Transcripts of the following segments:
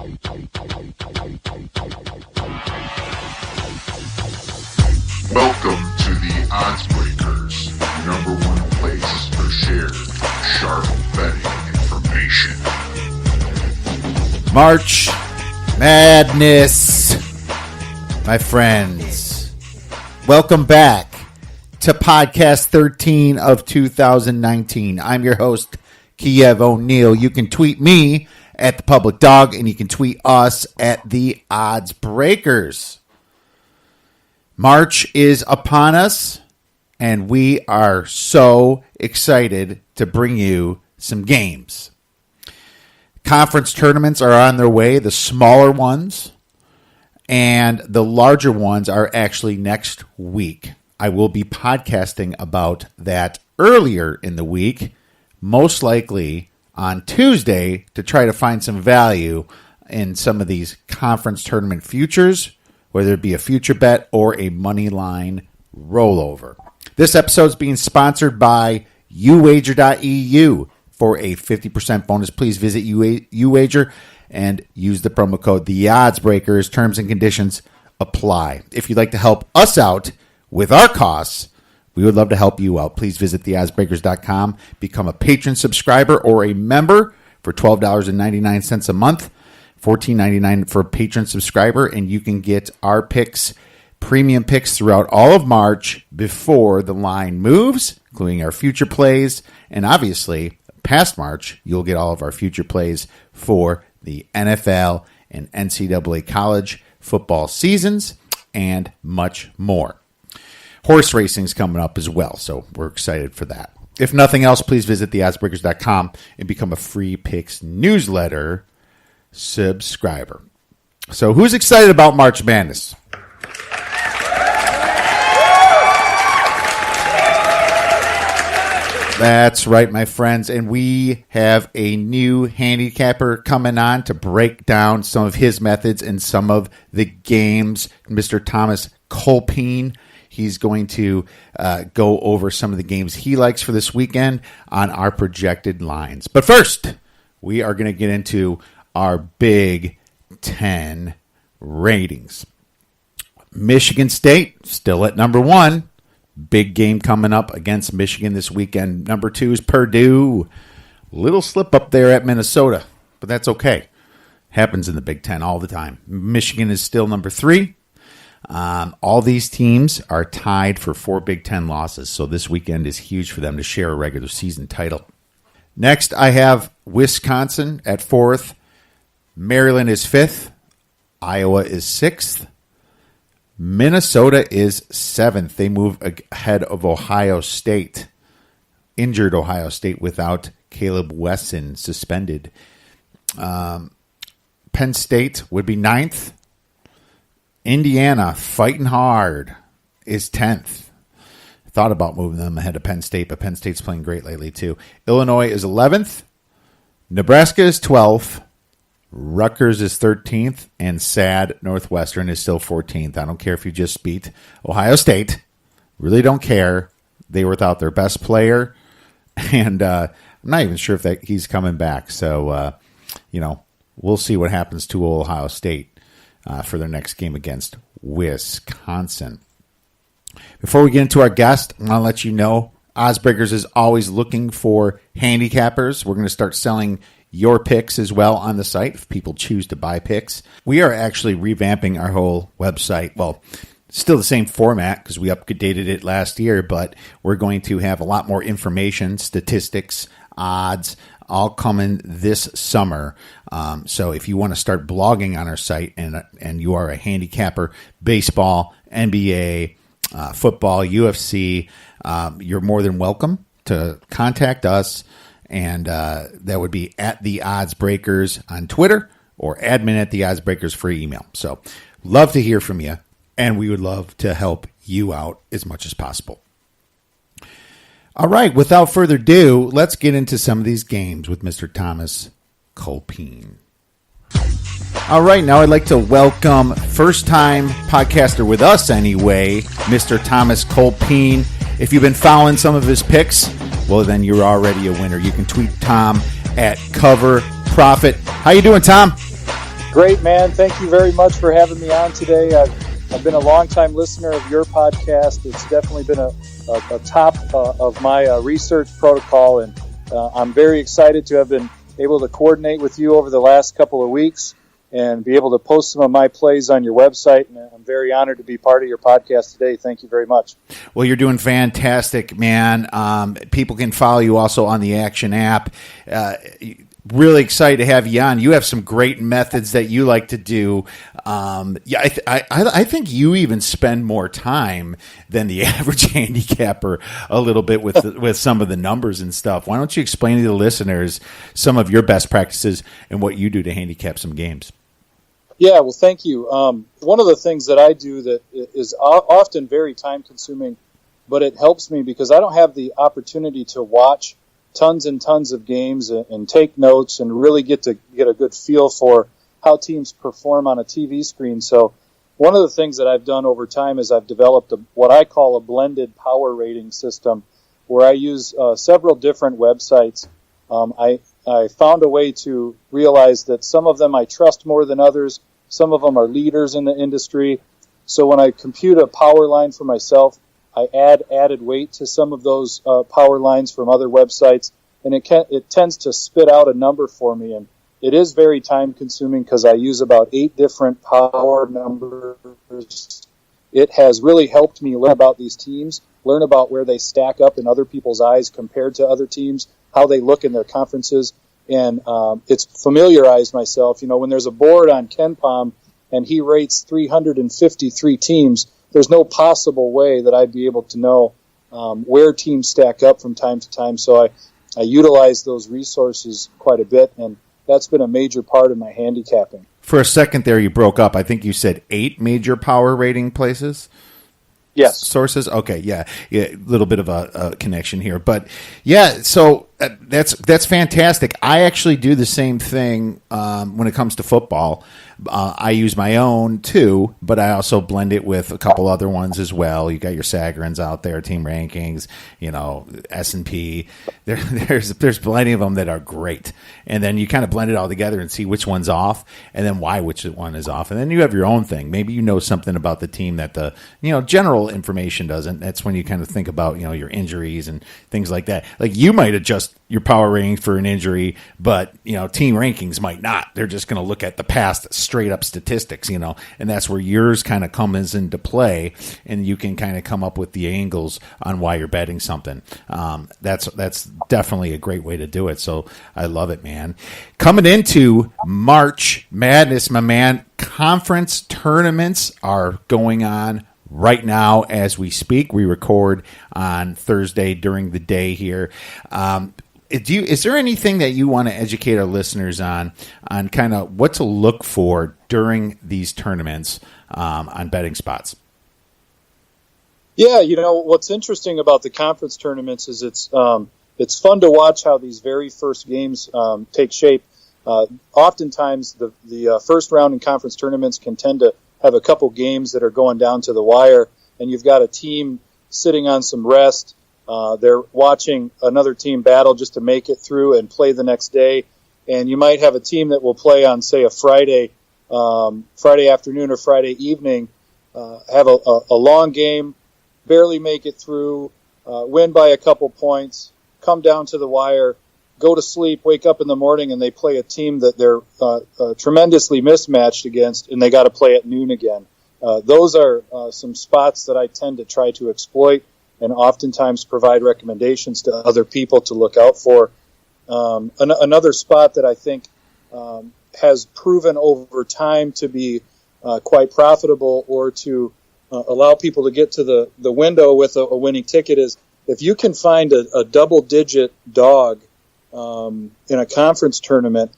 Welcome to the Odds Breakers, number one place for shared, sharp betting information. March Madness, my friends. Welcome back to podcast 13 of 2019. I'm your host, Kiev O'Neill. You can tweet me at the Public Dog, and you can tweet us at the Odds Breakers. March is upon us, and we are so excited to bring you some games. Conference tournaments are on their way, the smaller ones, and the larger ones are actually next week. I will be podcasting about that earlier in the week, most likely on Tuesday, to try to find some value in some of these conference tournament futures, whether it be a future bet or a money line rollover. This episode is being sponsored by uwager.eu. For a 50% bonus, please visit uwager and use the promo code TheOddsBreakers. Terms and conditions apply. If you'd like to help us out with our costs, we would love to help you out. Please visit theoddsbreakers.com, become a patron subscriber or a member for $12.99 a month, $14.99 for a patron subscriber, and you can get our picks, premium picks throughout all of March before the line moves, including our future plays, and obviously past March, you'll get all of our future plays for the NFL and NCAA college football seasons and much more. Horse racing is coming up as well, so we're excited for that. If nothing else, please visit theoddsbreakers.com and become a free picks newsletter subscriber. So who's excited about March Madness? That's right, my friends, and we have a new handicapper coming on to break down some of his methods and some of the games. Mr. Thomas Kolpien, he's going to go over some of the games he likes for this weekend on our projected lines. But first, we are going to get into our Big Ten ratings. Michigan State, still at number one. Big game coming up against Michigan this weekend. Number 2 is Purdue. Little slip up there at Minnesota, but that's okay. Happens in the Big Ten all the time. Michigan is still number 3. All these teams are tied for 4 Big Ten losses, so this weekend is huge for them to share a regular season title. Next, I have Wisconsin at 4th. Maryland is 5th. Iowa is 6th. Minnesota is 7th. They move ahead of Ohio State. Injured Ohio State without Caleb Wesson suspended. Penn State would be 9th. Indiana, fighting hard, is 10th. Thought about moving them ahead of Penn State, but Penn State's playing great lately too. Illinois is 11th. Nebraska is 12th. Rutgers is 13th, and sad Northwestern is still 14th. I don't care if you just beat Ohio State. Really don't care. They were without their best player, and I'm not even sure if he's coming back. So, we'll see what happens to Ohio State for their next game against Wisconsin. Before we get into our guest, I want to let you know, Oddsbreakers is always looking for handicappers. We're going to start selling your picks as well on the site if people choose to buy picks. We are actually revamping our whole website. Well, still the same format because we updated it last year, but we're going to have a lot more information, statistics, odds, all coming this summer. So if you want to start blogging on our site and you are a handicapper, baseball, NBA, football, UFC, you're more than welcome to contact us. And that would be at the Odds Breakers on Twitter or admin at the Odds Breakers for email. So love to hear from you, and we would love to help you out as much as possible. All right, without further ado, let's get into some of these games with Mr. Thomas Kolpien. All right, now I'd like to welcome first-time podcaster with us anyway, Mr. Thomas Kolpien. If you've been following some of his picks, well, then you're already a winner. You can tweet Tom at Cover Profit. How you doing, Tom? Great, man. Thank you very much for having me on today. I've been a long-time listener of your podcast. It's definitely been a top of my research protocol, and I'm very excited to have been able to coordinate with you over the last couple of weeks and be able to post some of my plays on your website. And I'm very honored to be part of your podcast today. Thank you very much. Well, you're doing fantastic, man. People can follow you also on the Action app. Really excited to have you on. You have some great methods that you like to do. I think you even spend more time than the average handicapper a little bit with some of the numbers and stuff. Why don't you explain to the listeners some of your best practices and what you do to handicap some games? Yeah, well, thank you. One of the things that I do that is often very time consuming, but it helps me because I don't have the opportunity to watch tons and tons of games and take notes and really get a good feel for how teams perform on a TV screen. So one of the things that I've done over time is I've developed what I call a blended power rating system where I use several different websites. I found a way to realize that some of them I trust more than others. Some of them are leaders in the industry. So when I compute a power line for myself, I add added weight to some of those power lines from other websites, and it tends to spit out a number for me. And it is very time consuming because I use about 8 different power numbers. It has really helped me learn about these teams, learn about where they stack up in other people's eyes compared to other teams, how they look in their conferences, and it's familiarized myself. You know, when there's a board on KenPom and he rates 353 teams, there's no possible way that I'd be able to know where teams stack up from time to time. So I utilize those resources quite a bit, and that's been a major part of my handicapping. For a second there, you broke up. I think you said 8 major power rating places? Yes. Sources? Okay, yeah. A little bit of a connection here. But, yeah, so that's fantastic. I actually do the same thing when it comes to football. I use my own, too, but I also blend it with a couple other ones as well. You got your Sagarins out there, Team Rankings, S&P. There's plenty of them that are great. And then you kind of blend it all together and see which one's off and then why which one is off. And then you have your own thing. Maybe you know something about the team that the general information doesn't. That's when you kind of think about your injuries and things like that. Like you might adjust your power rating for an injury, but Team Rankings might not. They're just going to look at the past straight up statistics, and that's where yours kind of comes into play, and you can kind of come up with the angles on why you're betting something. That's definitely a great way to do it. So I love it, man. Coming into March Madness, my man, conference tournaments are going on right now as we speak. We record on Thursday during the day here. Is there anything that you want to educate our listeners on kind of what to look for during these tournaments on betting spots? Yeah, what's interesting about the conference tournaments is it's fun to watch how these very first games take shape. Oftentimes, the first round in conference tournaments can tend to have a couple games that are going down to the wire, and you've got a team sitting on some rest. They're watching another team battle just to make it through and play the next day. And you might have a team that will play on, say, a Friday afternoon or Friday evening, have a long game, barely make it through, win by a couple points, come down to the wire, go to sleep, wake up in the morning, and they play a team that they're tremendously mismatched against, and they got to play at noon again. Those are some spots that I tend to try to exploit and oftentimes provide recommendations to other people to look out for. Another spot that I think has proven over time to be quite profitable or to allow people to get to the window with a winning ticket is if you can find a double-digit dog in a conference tournament.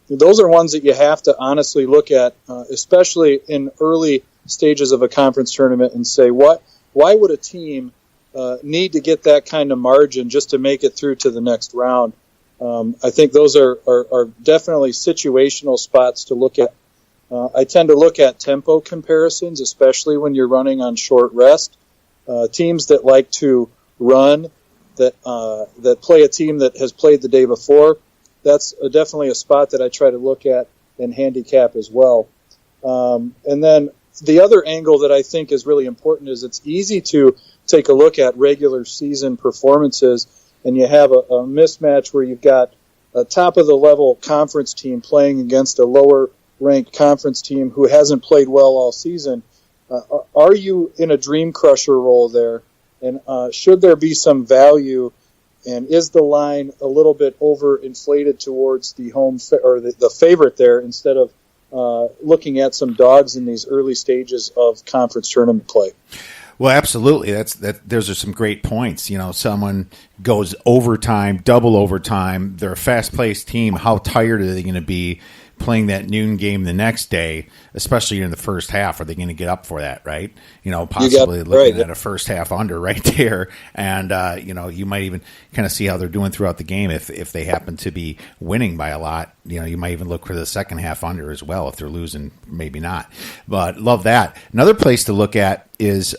Those are ones that you have to honestly look at, especially in early stages of a conference tournament, and say, why would a team need to get that kind of margin just to make it through to the next round? I think those are definitely situational spots to look at. I tend to look at tempo comparisons, especially when you're running on short rest. Teams that like to run, that play a team that has played the day before, that's definitely a spot that I try to look at. and handicap as well. And then the other angle that I think is really important is it's easy to take a look at regular season performances, and you have a mismatch where you've got a top-of-the-level conference team playing against a lower-ranked conference team who hasn't played well all season. Are you in a dream crusher role there? And should there be some value? And is the line a little bit overinflated towards the home or the favorite there instead of looking at some dogs in these early stages of conference tournament play? Well, absolutely. Those are some great points. You know, someone goes overtime, double overtime. They're a fast-paced team. How tired are they going to be playing that noon game the next day, especially in the first half? Are they going to get up for that, right? You know, possibly looking at a first half under right there. And, you know, you might even kind of see how they're doing throughout the game. If they happen to be winning by a lot, you know, you might even look for the second half under as well. If they're losing, maybe not. But love that. Another place to look at is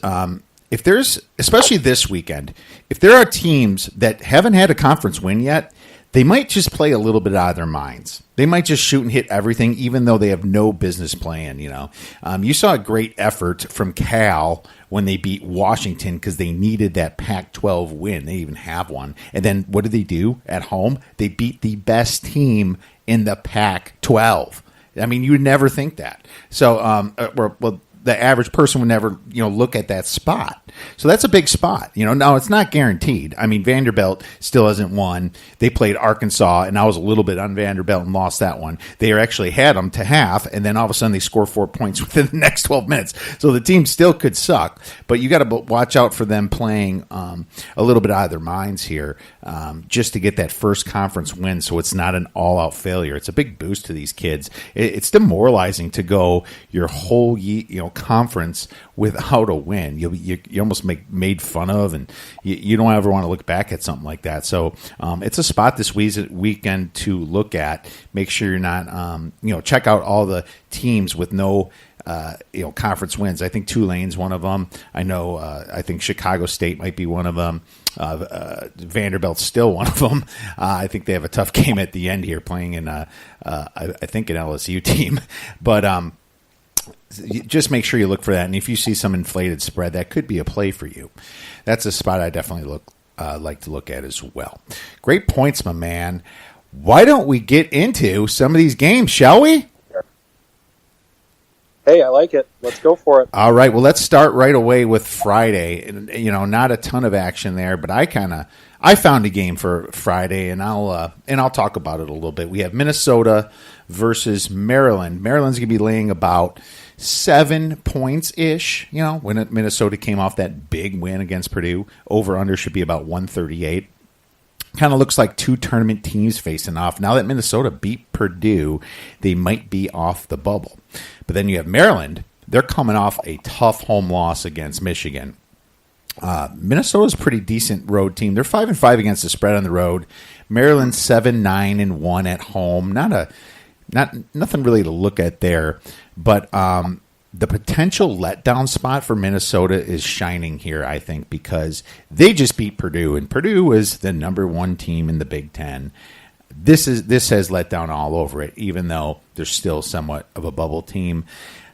if there's, especially this weekend, if there are teams that haven't had a conference win yet, they might just play a little bit out of their minds. They might just shoot and hit everything, even though they have no business playing. You know, you saw a great effort from Cal when they beat Washington because they needed that Pac-12 win. They even have one. And then what did they do at home? They beat the best team in the Pac-12. I mean, you would never think that. So, well, the average person would never, you know, look at that spot. So that's a big spot. You know, now it's not guaranteed. I mean, Vanderbilt still hasn't won. They played Arkansas, and I was a little bit on Vanderbilt and lost that one. They actually had them to half, and then all of a sudden they score 4 points within the next 12 minutes. So the team still could suck, but you got to watch out for them playing a little bit out of their minds here just to get that first conference win so it's not an all-out failure. It's a big boost to these kids. It's demoralizing to go your whole conference without a win. You almost made fun of, and you don't ever want to look back at something like that. So it's a spot this weekend to look at. Make sure you're not, check out all the teams with no conference wins. I think Tulane's one of them. I know. I think Chicago State might be one of them. Vanderbilt's still one of them. I think they have a tough game at the end here, playing in I think an LSU team, but. Just make sure you look for that, and if you see some inflated spread, that could be a play for you. That's a spot I definitely like to look at as well. Great points, my man. Why don't we get into some of these games, shall we? Hey, I like it. Let's go for it. All right. Well, let's start right away with Friday. And, not a ton of action there, but I found a game for Friday, and I'll talk about it a little bit. We have Minnesota versus Maryland. Maryland's going to be laying about 7 points-ish, when Minnesota came off that big win against Purdue. Over-under should be about 138. Kind of looks like two tournament teams facing off. Now that Minnesota beat Purdue, they might be off the bubble. But then you have Maryland. They're coming off a tough home loss against Michigan. Minnesota's a pretty decent road team. They're 5-5 against the spread on the road. Maryland's 7-9-1 at home. Nothing really to look at there. But the potential letdown spot for Minnesota is shining here, I think, because they just beat Purdue, and Purdue is the number one team in the Big Ten. This has let down all over it, even though they're still somewhat of a bubble team.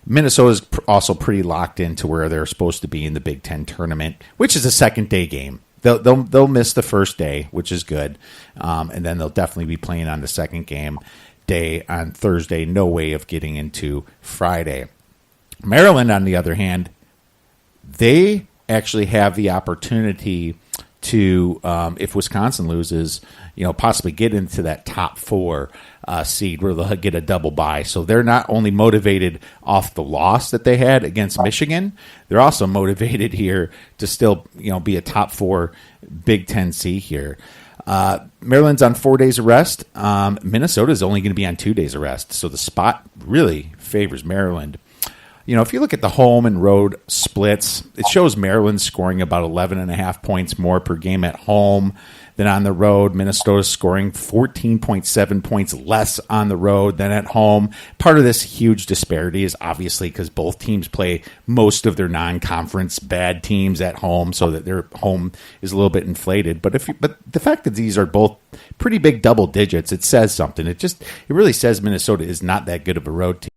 Minnesota's also pretty locked into where they're supposed to be in the Big Ten tournament, which is a second-day game. They'll miss the first day, which is good, and then they'll definitely be playing on the second game day on Thursday. No way of getting into Friday. Maryland, on the other hand, they actually have the opportunity to, if Wisconsin loses, possibly get into that top 4 seed where they'll get a double bye. So they're not only motivated off the loss that they had against Michigan, they're also motivated here to still, be a top 4 Big Ten seed here. Maryland's on 4 days of rest. Minnesota's only going to be on 2 days of rest. So the spot really favors Maryland. if you look at the home and road splits, it shows Maryland scoring about 11.5 points more per game at home than on the road. Minnesota's scoring 14.7 points less on the road than at home. Part of this huge disparity is obviously because both teams play most of their non-conference bad teams at home, so that their home is a little bit inflated. But the fact that these are both pretty big double digits, it says something. It really says Minnesota is not that good of a road team.